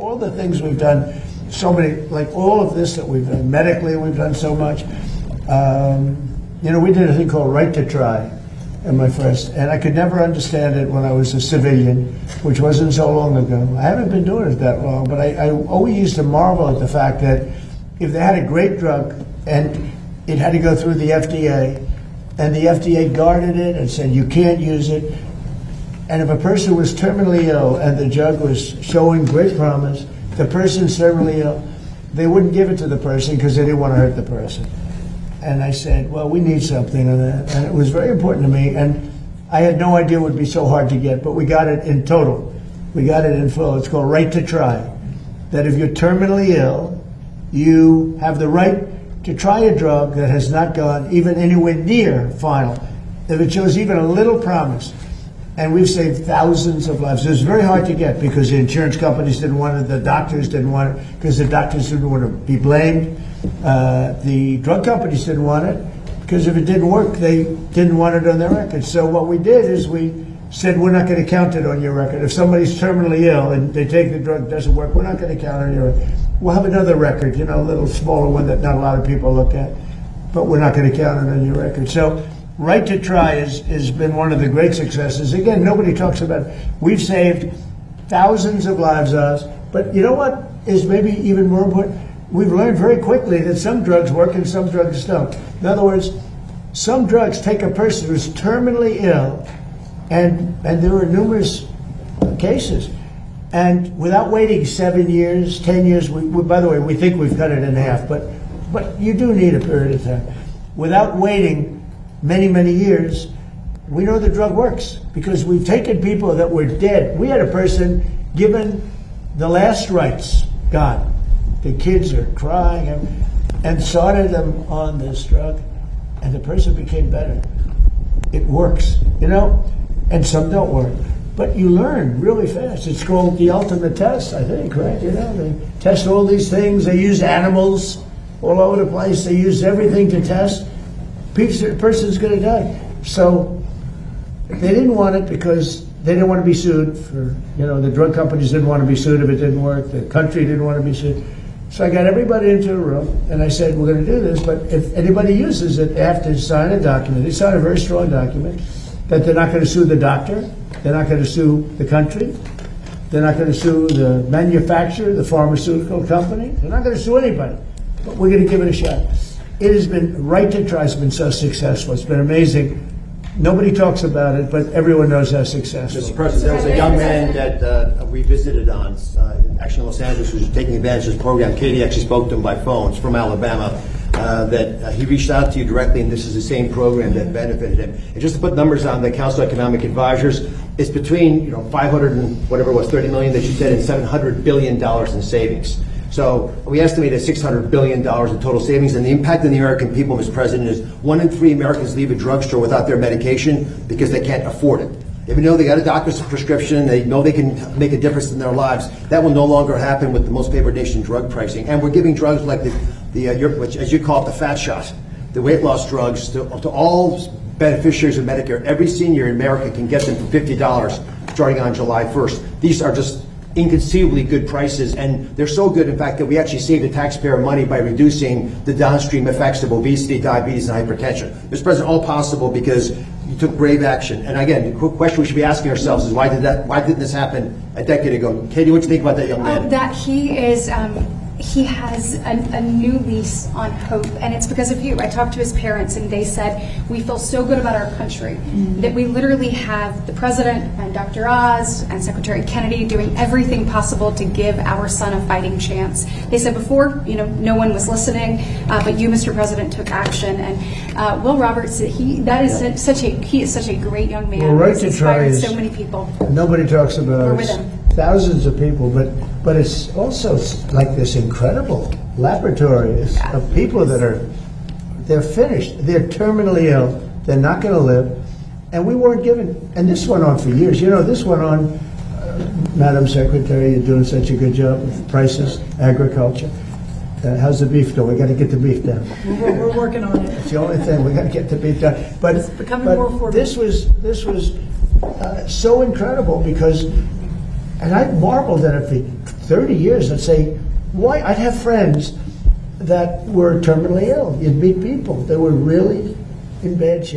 all the things we've done, so many, like all of this that we've done, medically we've done so much. We did a thing called Right to Try in my first, and I could never understand it when I was a civilian, which wasn't so long ago. I haven't been doing it that long, but I always used to marvel at the fact that if they had a great drug and it had to go through the FDA, and the FDA guarded it and said you can't use it, and if a person was terminally ill and the drug was showing great promise, the person's terminally ill, they wouldn't give it to the person because they didn't want to hurt the person. And I said, well, we need something on that. And it was very important to me. And I had no idea it would be so hard to get, but we got it in total. We got it in full. It's called Right to Try. That if you're terminally ill, you have the right to try a drug that has not gone even anywhere near final. If it shows even a little promise. And we've saved thousands of lives. It was very hard to get because the insurance companies didn't want it, the doctors didn't want it, because the doctors didn't want to be blamed. The drug companies didn't want it because if it didn't work, they didn't want it on their record. So what we did is we said, we're not going to count it on your record. If somebody's terminally ill and they take the drug, it doesn't work, we're not going to count it on your record. We'll have another record, a little smaller one that not a lot of people look at, but we're not going to count it on your record. So Right to Try has been one of the great successes. Again, nobody talks about it. We've saved thousands of lives, but you know what is maybe even more important? We've learned very quickly that some drugs work and some drugs don't. In other words, some drugs take a person who's terminally ill, and there are numerous cases, and without waiting 7 years, 10 years, by the way, we think we've cut it in half, but you do need a period of time. Without waiting many, many years, we know the drug works because we've taken people that were dead. We had a person given the last rites, gone. The kids are crying and started them on this drug, and the person became better. It works, and some don't work. But you learn really fast. It's called the ultimate test, I think, right? They test all these things. They use animals all over the place. They use everything to test. Person's going to die. So they didn't want it because they didn't want to be sued for, the drug companies didn't want to be sued if it didn't work. The country didn't want to be sued. So I got everybody into a room and I said, we're going to do this, but if anybody uses it, they have to sign a document. They sign a very strong document that they're not going to sue the doctor, they're not going to sue the country, they're not going to sue the manufacturer, the pharmaceutical company, they're not going to sue anybody, but we're going to give it a shot. It has been, Right to Try has been so successful. It's been amazing. Nobody talks about it, but everyone knows how successful. Mr. President, there was a young man that we visited actually in Los Angeles, who was taking advantage of this program. Katie actually spoke to him by phone. It's from Alabama. That he reached out to you directly, and this is the same program that benefited him. And just to put numbers on the Council of Economic Advisors, it's between 500 and whatever it was, 30 million that you said, and $700 billion in savings. So we estimate at $600 billion in total savings, and the impact on the American people, Mr. President, is 1 in 3 Americans leave a drugstore without their medication because they can't afford it. Even though they got a doctor's prescription, they know they can make a difference in their lives. That will no longer happen with the most favored nation drug pricing. And we're giving drugs like which, as you call it, the fat shot, the weight loss drugs to all beneficiaries of Medicare. Every senior in America can get them for $50 starting on July 1st. These are just inconceivably good prices, and they're so good, in fact, that we actually save the taxpayer money by reducing the downstream effects of obesity, diabetes, and hypertension. Mr. President, all possible because you took brave action. And again, the quick question we should be asking ourselves is why didn't this happen a decade ago? Katie, what do you think about that young man? That he has a new lease on hope, and it's because of you. I talked to his parents, and they said, we feel so good about our country that we literally have the president and Dr. Oz and Secretary Kennedy doing everything possible to give our son a fighting chance. They said before, no one was listening, but you, Mr. President, took action. And Will Roberts, he is such a great young man. Well, Right He's to Try inspired is, so many people. Nobody talks about We're it. with him. Thousands of people, but it's also like this incredible laboratory of people they're finished, they're terminally ill, they're not going to live, and we weren't given. And this went on for years. This went on. Madam Secretary, you're doing such a good job with prices, agriculture. How's the beef going? We got to get the beef down. We're working on it. It's the only thing, we got to get the beef down. But it's becoming more affordable. This was so incredible because And I marveled at it for 30 years. I'd say, why? I'd have friends that were terminally ill. You'd meet people that were really in bad shape.